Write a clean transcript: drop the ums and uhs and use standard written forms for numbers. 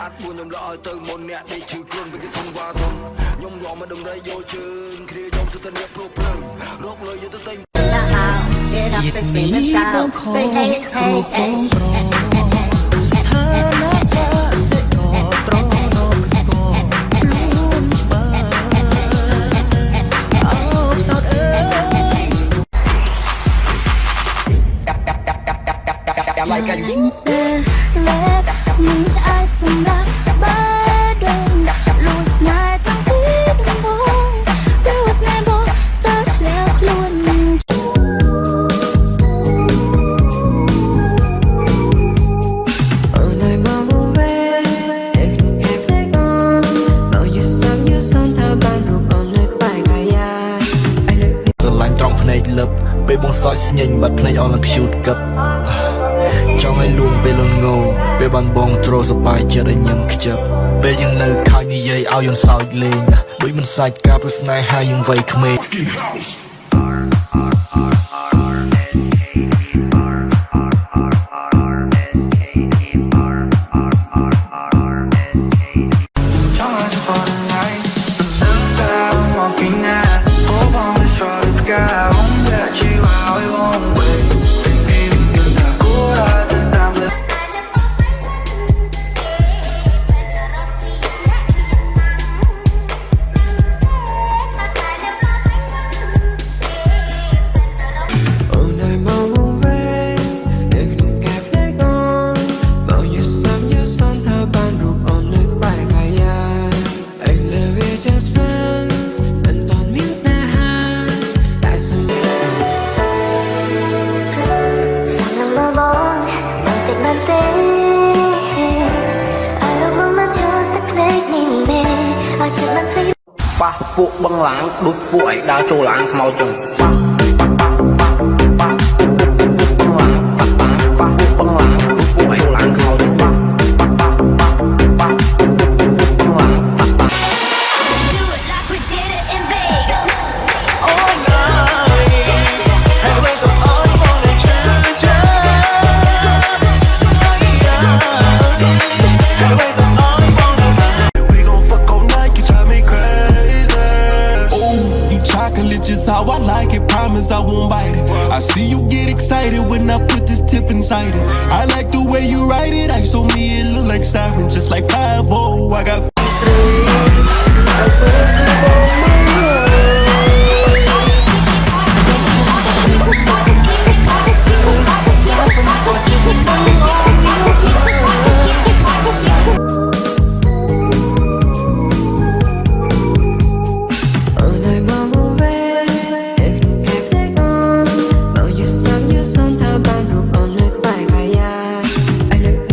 អាចពួកខ្ញុំល្អឲ្យទៅមុនអ្នកដេកឈឺខ្លួនវាគេធំវ៉ាសុនខ្ញុំរកមកដំណៃយកជើងគ្នាខ្ញុំសុទ្ធតែអ្នកព្រោះព្រឹងរកលុយយកទៅតែយិតនេះបងខំគ្រូពងប្រថាណាសេកត្រង់ដល់ស្គរខ្លួនច្បាស់អោបសោតអើយចាំlại cái mình ai xâm đắp ba đông luôn snai tăng biết đông bông đưa snai bông start leo luôn ở nơi mong về để luôn kẹp lấy con bao nhiêu sớm thao ban rụp ở nơi bài cài dài anh lựcស្រឡាញ់ត្រង់ភ្នែកលឹបពេលបងសើចស្ញេញបាត់ភ្នែកអស់ឡើងខ្ជូតកឹកចង់ឲ្យលួងពេលលន់ងោពេលបានបងទ្រសបាយចិត្តឲ្យញឹមខ្ជិបពេលយើងនៅខើចនិយាយឲ្យយន់សើចលេងដូចមិនសាច់ការព្រោះស្នេហាយើងវ័យក្មេងប៉ះពួកបឹងឡាងដូចពួកឯដើរចូលឡាងខ្មោចចឹងប៉ះពួកបឹងឡាងដូចពួកឯឡាងខ្មោចចឹងប៉ះJust how I like it, promise I won't bite it. I see you get excited when I put this tip inside it. I like the way you write it, I show me it look like siren, just like